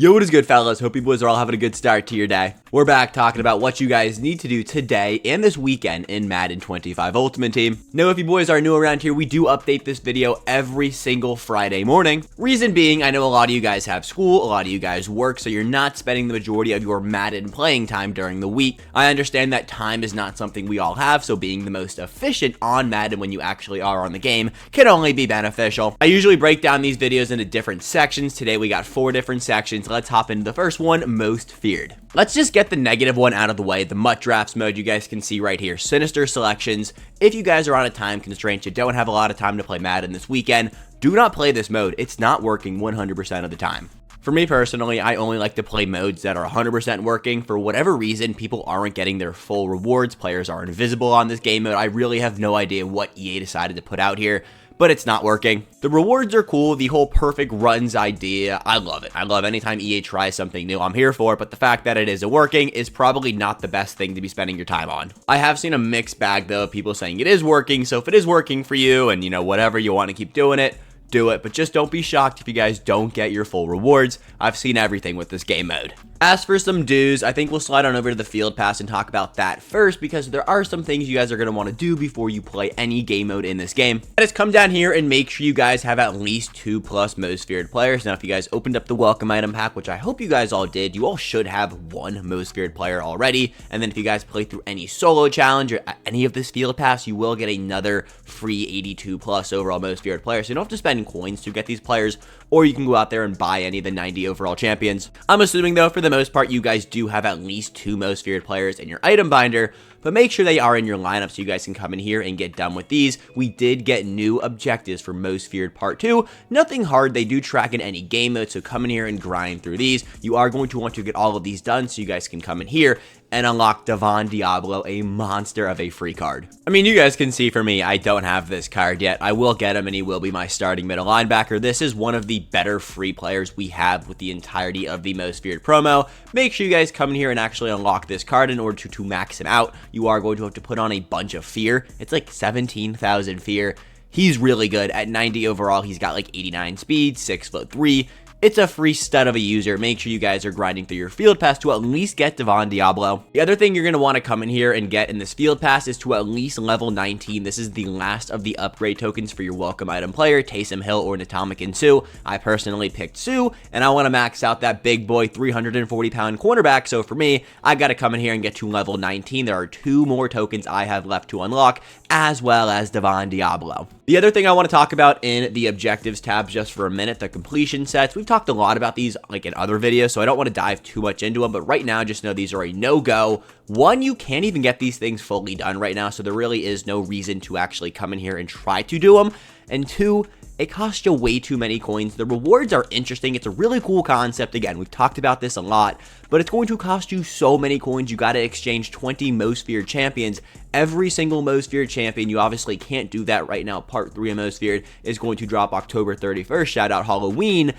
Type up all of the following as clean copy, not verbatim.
Yo, what is good, fellas? Hope you boys are all having a good start to your day. We're back talking about what you guys need to do today and this weekend in Madden 25 Ultimate Team. Now, if you boys are new around here, we do update this video every single Friday morning. Reason being, I know a lot of you guys have school, a lot of you guys work, so you're not spending the majority of your Madden playing time during the week. I understand that time is not something we all have, so being the most efficient on Madden when you actually are on the game can only be beneficial. I usually break down these videos into different sections. Today, we got 4 different sections. Let's hop into the first one, most feared. Let's just get the negative one out of the way, the Mut Drafts mode you guys can see right here. Sinister selections. If you guys are on a time constraint, you don't have a lot of time to play Madden this weekend, do not play this mode. It's not working 100% of the time. For me personally, I only like to play modes that are 100% working. For whatever reason, people aren't getting their full rewards. Players are invisible on this game mode. I really have no idea what EA decided to put out here, but it's not working. The rewards are cool. The whole perfect runs idea, I love it. I love anytime EA tries something new, I'm here for it, but the fact that it isn't working is probably not the best thing to be spending your time on. I have seen a mixed bag though, of people saying it is working, so if it is working for you and whatever, you want to keep doing it, do it, but just don't be shocked if you guys don't get your full rewards. I've seen everything with this game mode. As for some do's, I think we'll slide on over to the field pass and talk about that first, because there are some things you guys are going to want to do before you play any game mode in this game. That is, come down here and make sure you guys have at least 2+ most feared players. Now, if you guys opened up the welcome item pack, which I hope you guys all did, you all should have 1 most feared player already. And then if you guys play through any solo challenge or any of this field pass, you will get another free 82+ overall most feared player. So you don't have to spend coins to get these players, or you can go out there and buy any of the 90 overall champions. I'm assuming though, for the most part, you guys do have at least 2 most feared players in your item binder, but make sure they are in your lineup so you guys can come in here and get done with these. We did get new objectives for most feared part 2. Nothing hard. They do track in any game mode, so come in here and grind through these. You are going to want to get all of these done so you guys can come in here and unlock Devon Diablo, a monster of a free card. I mean, you guys can see for me, I don't have this card yet. I will get him and he will be my starting middle linebacker. This is one of the better free players we have with the entirety of the most feared promo. Make sure you guys come in here and actually unlock this card in order to max him out. You are going to have to put on a bunch of fear. It's like 17,000 fear. He's really good. At 90 overall, he's got like 89 speed, 6'3". It's a free stud of a user. Make sure you guys are grinding through your field pass to at least get Devon Diablo. The other thing you're going to want to come in here and get in this field pass is to at least level 19. This is the last of the upgrade tokens for your welcome item player, Taysom Hill or Ndamukong Suh. I personally picked Suh, and I want to max out that big boy 340-pound cornerback. So for me, I got to come in here and get to level 19. There are 2 more tokens I have left to unlock, as well as Devon Diablo. The other thing I want to talk about in the objectives tab just for a minute, the completion sets. We've talked a lot about these like in other videos, so I don't want to dive too much into them, but right now just know these are a no-go. 1, you can't even get these things fully done right now, so there really is no reason to actually come in here and try to do them. And 2, it costs you way too many coins. The rewards are interesting. It's a really cool concept. Again, we've talked about this a lot, but it's going to cost you so many coins. You got to exchange 20 most feared champions. Every single most feared champion, you obviously can't do that right now. Part 3 of most feared is going to drop October 31st. Shout out Halloween.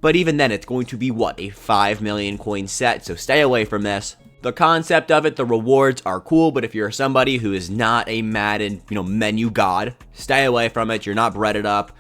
But even then, it's going to be, what, a 5 million coin set, so stay away from this. The concept of it, the rewards are cool, but if you're somebody who is not a Madden, menu god, stay away from it. You're not breaded up.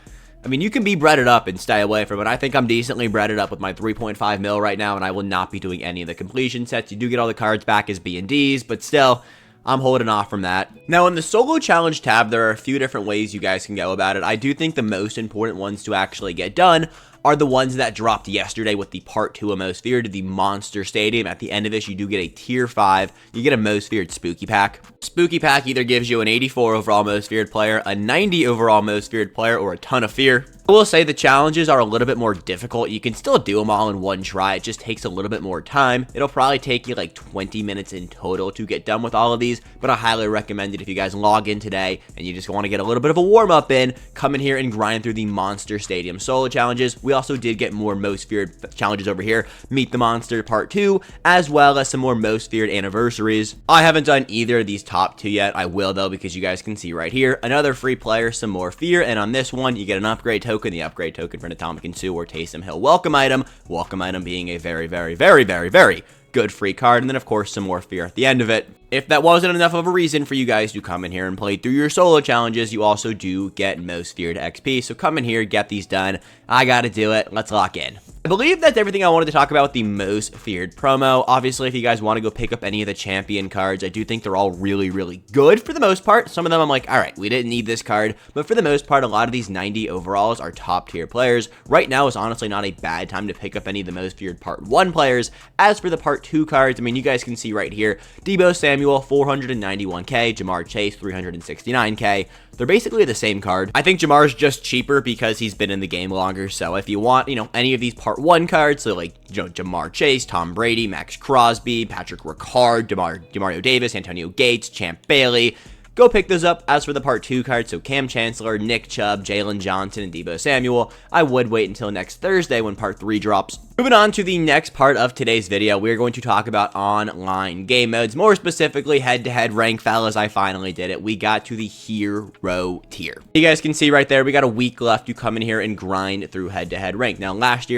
I mean, you can be breaded up and stay away from it. I think I'm decently breaded up with my 3.5 mil right now, and I will not be doing any of the completion sets. You do get all the cards back as B&Ds, but still, I'm holding off from that. Now, in the solo challenge tab, there are a few different ways you guys can go about it. I do think the most important ones to actually get done are the ones that dropped yesterday with the part 2 of most feared, the Monster Stadium. At the end of this, you do get a tier 5. You get a most feared spooky pack. Spooky pack either gives you an 84 overall most feared player, a 90 overall most feared player, or a ton of fear. I will say the challenges are a little bit more difficult. You can still do them all in one try. It just takes a little bit more time. It'll probably take you like 20 minutes in total to get done with all of these, but I highly recommend it if you guys log in today and you just want to get a little bit of a warm-up in, come in here and grind through the Monster Stadium solo challenges. We also did get more most feared challenges over here, Meet the Monster Part 2, as well as some more most feared anniversaries. I haven't done either of these top 2 yet. I will though, because you guys can see right here, another free player, some more fear, and on this one, you get an upgrade token, the upgrade token for Ndamukong Suh or Taysom Hill welcome item being a very, very, very, very, very good free card, and then of course some more fear at the end of it. If that wasn't enough of a reason for you guys to come in here and play through your solo challenges, you also do get most feared XP, so come in here, get these done. I gotta do it. Let's lock in. I believe that's everything I wanted to talk about with the most feared promo. Obviously, if you guys want to go pick up any of the champion cards, I do think they're all really, really good for the most part. Some of them I'm like, all right, we didn't need this card, but for the most part, a lot of these 90 overalls are top tier players. Right now is honestly not a bad time to pick up any of the most feared part 1 players. As for the part 2 cards, I mean, you guys can see right here, Deebo Samuel, 491k, Jamar Chase, 369k. They're basically the same card. I think Jamar's just cheaper because he's been in the game longer. So if you want, any of these part 1 cards, so like, Jamar Chase, Tom Brady, Max Crosby, Patrick Ricard, Demario Davis, Antonio Gates, Champ Bailey, go pick those up. As for the part 2 cards, so Cam Chancellor, Nick Chubb, Jalen Johnson, and Deebo Samuel, I would wait until next Thursday when part 3 drops. Moving on to the next part of today's video, we're going to talk about online game modes, more specifically head-to-head rank. Fellas, I finally did it. We got to the hero tier. You guys can see right there, we got a week left to come in here and grind through head-to-head rank. Now, last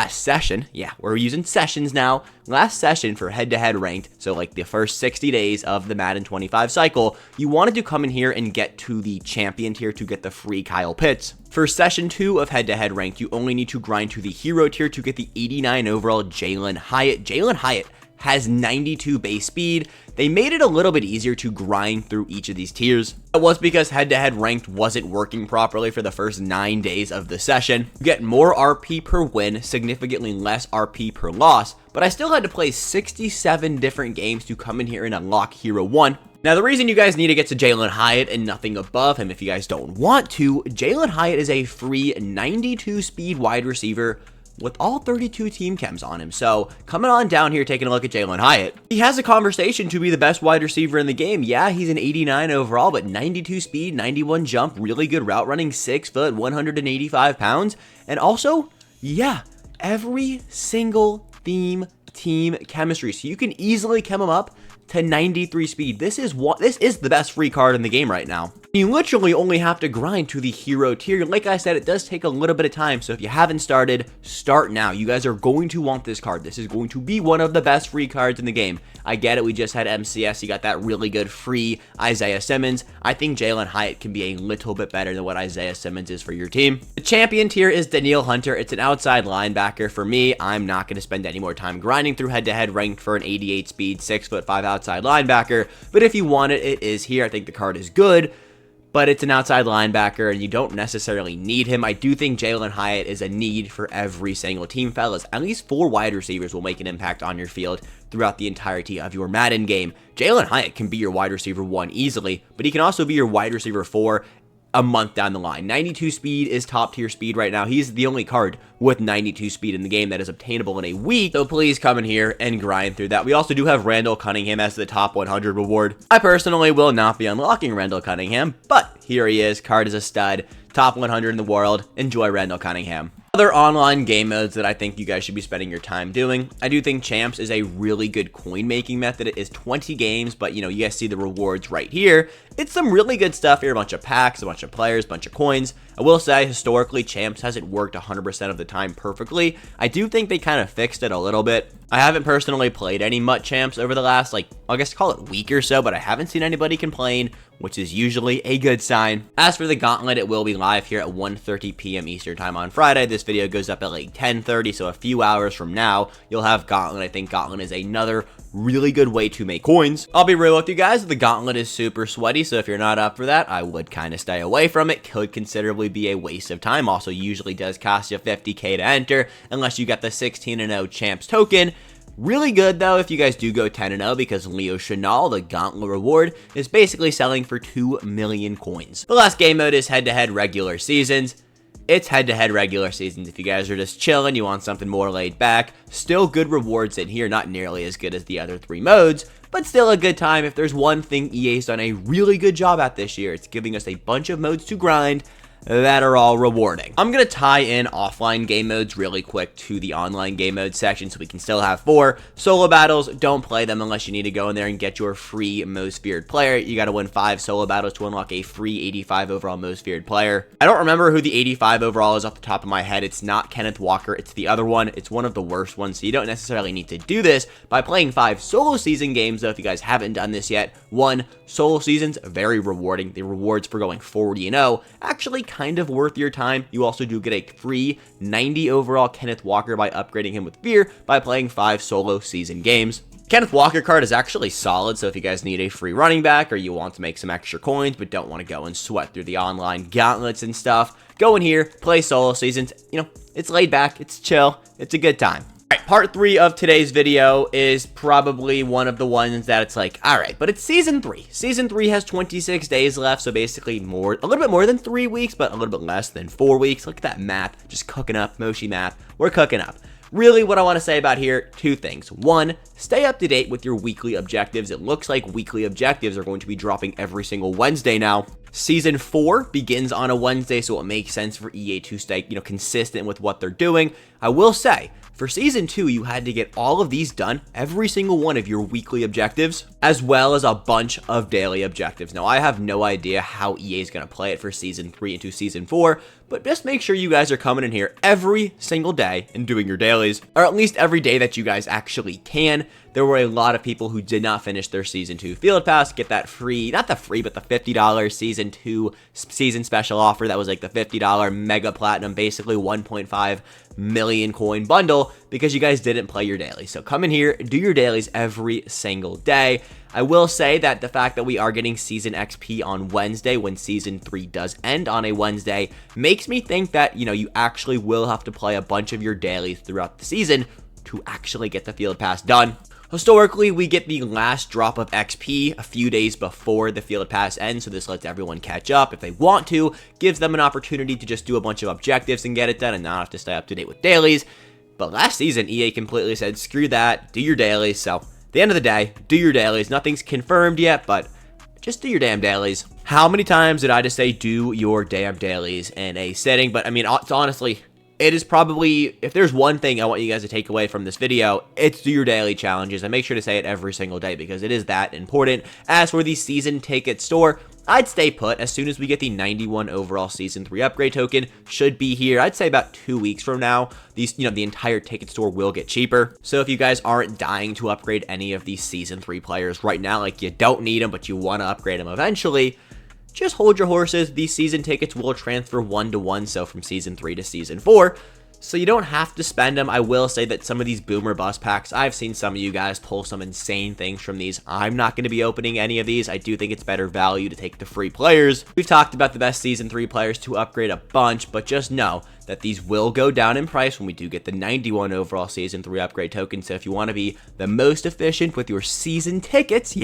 session, yeah, we're using sessions now. Last session for head-to-head ranked, so like the first 60 days of the Madden 25 cycle, you wanted to come in here and get to the champion tier to get the free Kyle Pitts. For session 2 of head-to-head ranked, you only need to grind to the hero tier to get the 89 overall Jalen Hyatt. Jalen Hyatt has 92 base speed. They made it a little bit easier to grind through each of these tiers. That was because head-to-head ranked wasn't working properly for the first 9 days of the session. You get more RP per win, significantly less RP per loss, but I still had to play 67 different games to come in here and unlock Hero 1. Now, the reason you guys need to get to Jalen Hyatt and nothing above him if you guys don't want to, Jalen Hyatt is a free 92 speed wide receiver with all 32 team chems on him. So coming on down here, taking a look at Jalen Hyatt, he has a conversation to be the best wide receiver in the game. Yeah, he's an 89 overall, but 92 speed, 91 jump, really good route running, 6 foot, 185 pounds. And also, yeah, every single team chemistry. So you can easily chem him up to 93 speed. This is the best free card in the game right now. You literally only have to grind to the hero tier. Like I said, it does take a little bit of time, so if you haven't started, start now. You guys are going to want this card. This is going to be one of the best free cards in the game. I get it, we just had MCS, you got that really good free Isaiah Simmons. I think Jalen Hyatt can be a little bit better than what Isaiah Simmons is for your team. The champion tier is Danielle Hunter. It's an outside linebacker. For me, I'm not going to spend any more time grinding through head-to-head ranked for an 88 speed, 6'5" outside linebacker, but if you want it, it is here. I think the card is good, but it's an outside linebacker, and you don't necessarily need him. I do think Jalen Hyatt is a need for every single team, fellas. At least 4 wide receivers will make an impact on your field throughout the entirety of your Madden game. Jalen Hyatt can be your wide receiver 1 easily, but he can also be your wide receiver 4 a month down the line. 92 speed is top tier speed right now. He's the only card with 92 speed in the game that is obtainable in a week. So please come in here and grind through that. We also do have Randall Cunningham as the top 100 reward. I personally will not be unlocking Randall Cunningham, but here he is. Card is a stud. Top 100 in the world. Enjoy Randall Cunningham. Other online game modes that I think you guys should be spending your time doing. I do think Champs is a really good coin making method. It is 20 games, but you guys see the rewards right here. It's some really good stuff here. A bunch of packs, a bunch of players, a bunch of coins. I will say, historically, Champs hasn't worked 100% of the time perfectly. I do think they kind of fixed it a little bit. I haven't personally played any Mut Champs over the last, I guess call it week or so, but I haven't seen anybody complain, which is usually a good sign. As for the Gauntlet, it will be live here at 1:30 p.m. Eastern time on Friday. This video goes up at like 10:30, so a few hours from now, you'll have Gauntlet. I think Gauntlet is another really good way to make coins. I'll be real with you guys, the Gauntlet is super sweaty, so if you're not up for that, I would kind of stay away from it. Could considerably be a waste of time. Also, usually does cost you 50k to enter, unless you got the 16-0 Champs token. Really good, though, if you guys do go 10-0, because Leo Chenal, the Gauntlet reward, is basically selling for 2 million coins. The last game mode is head-to-head regular seasons. It's head-to-head regular seasons. If you guys are just chilling, you want something more laid back, still good rewards in here, not nearly as good as the other 3 modes, but still a good time. If there's one thing EA's done a really good job at this year, it's giving us a bunch of modes to grind that are all rewarding. I'm going to tie in offline game modes really quick to the online game mode section so we can still have 4. Solo battles, don't play them unless you need to go in there and get your free most feared player. You got to win 5 solo battles to unlock a free 85 overall most feared player. I don't remember who the 85 overall is off the top of my head. It's not Kenneth Walker, it's the other one. It's one of the worst ones, so you don't necessarily need to do this by playing 5 solo season games, though, if you guys haven't done this yet. 1, solo seasons, very rewarding. The rewards for going 40-0 actually kind of worth your time. You also do get a free 90 overall Kenneth Walker by upgrading him with Fear by playing 5 solo season games. Kenneth Walker card is actually solid, so if you guys need a free running back or you want to make some extra coins but don't want to go and sweat through the online gauntlets and stuff, go in here, play solo seasons. You know, it's laid back, it's chill, it's a good time. Alright, part 3 of today's video is probably one of the ones that it's like, alright, but it's Season 3. Season 3 has 26 days left, so basically a little bit more than 3 weeks, but a little bit less than 4 weeks. Look at that math, just cooking up, Moshi math. We're cooking up. Really, what I want to say about here, 2 things. 1, stay up to date with your weekly objectives. It looks like weekly objectives are going to be dropping every single Wednesday now. Season 4 begins on a Wednesday, so it makes sense for EA to stay, consistent with what they're doing. I will say, for Season 2, you had to get all of these done, every single one of your weekly objectives, as well as a bunch of daily objectives. Now, I have no idea how EA is going to play it for Season 3 into Season 4, but just make sure you guys are coming in here every single day and doing your dailies, or at least every day that you guys actually can. There were a lot of people who did not finish their Season 2 Field Pass, get that free, not the free, but the $50 Season 2 season special offer. That was like the $50 Mega Platinum, basically 1.5 million coin bundle, because you guys didn't play your dailies. So come in here, do your dailies every single day. I will say that the fact that we are getting Season XP on Wednesday when Season 3 does end on a Wednesday makes me think that, you actually will have to play a bunch of your dailies throughout the season to actually get the Field Pass done. Historically, we get the last drop of XP a few days before the Field Pass ends, so this lets everyone catch up if they want to, gives them an opportunity to just do a bunch of objectives and get it done and not have to stay up to date with dailies. But last season, EA completely said, screw that, do your dailies. So, at the end of the day, do your dailies. Nothing's confirmed yet, but just do your damn dailies. How many times did I just say do your damn dailies in a sitting? But I mean, it's honestly, it is probably, if there's one thing I want you guys to take away from this video, it's do your daily challenges, and make sure to say it every single day because it is that important. As for the season ticket store, I'd stay put. As soon as we get the 91 overall Season 3 upgrade token, should be here. I'd say about 2 weeks from now, these, the entire ticket store will get cheaper. So if you guys aren't dying to upgrade any of these Season 3 players right now, like you don't need them, but you want to upgrade them eventually, just hold your horses. These season tickets will transfer 1-to-1, so from Season 3 to Season 4. So you don't have to spend them. I will say that some of these boomer bust packs, I've seen some of you guys pull some insane things from these. I'm not going to be opening any of these. I do think it's better value to take the free players. We've talked about the best Season 3 players to upgrade a bunch, but just know that these will go down in price when we do get the 91 overall Season 3 upgrade token. So if you want to be the most efficient with your season tickets,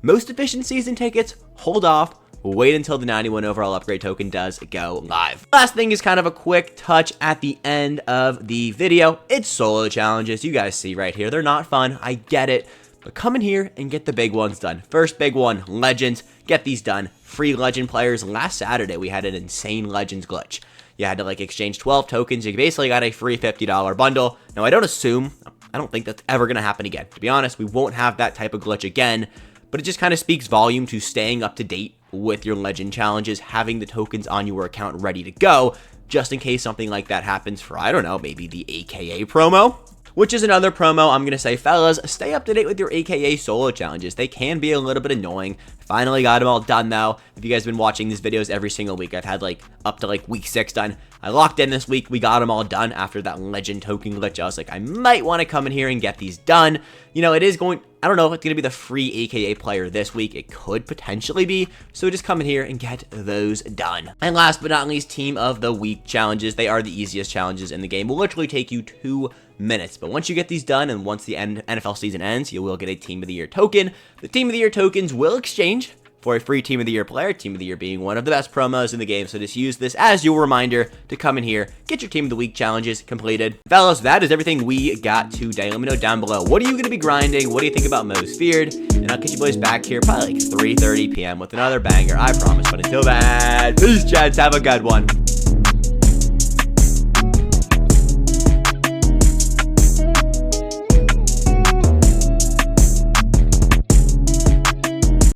most efficient season tickets, hold off. Wait until the 91 overall upgrade token does go live. Last thing is kind of a quick touch at the end of the video. It's solo challenges. You guys see right here. They're not fun. I get it. But come in here and get the big ones done. First big one, Legends. Get these done. Free Legend players. Last Saturday, we had an insane Legends glitch. You had to exchange 12 tokens. You basically got a free $50 bundle. Now, I don't think that's ever going to happen again. To be honest, we won't have that type of glitch again. But it just kind of speaks volume to staying up to date with your legend challenges, having the tokens on your account ready to go, just in case something like that happens for, I don't know, maybe the AKA promo. Which is another promo I'm going to say, fellas, stay up to date with your AKA solo challenges. They can be a little bit annoying. Finally got them all done, though. If you guys have been watching these videos every single week, I've had up to week 6 done. I locked in this week. We got them all done after that legend token glitch. I was like, I might want to come in here and get these done. It is going, I don't know if it's going to be the free AKA player this week. It could potentially be. So just come in here and get those done. And last but not least, Team of the Week challenges. They are the easiest challenges in the game. Will literally take you 2 minutes. But once you get these done and once the NFL season ends, you will get a Team of the Year token. The Team of the Year tokens will exchange for a free Team of the Year player, Team of the Year being one of the best promos in the game, so just use this as your reminder to come in here, get your Team of the Week challenges completed. Fellas, that is everything we got today. Let me know down below, what are you going to be grinding? What do you think about Most Feared? And I'll catch you boys back here probably 3:30 p.m. with another banger, I promise. But until then, peace, chads, have a good one.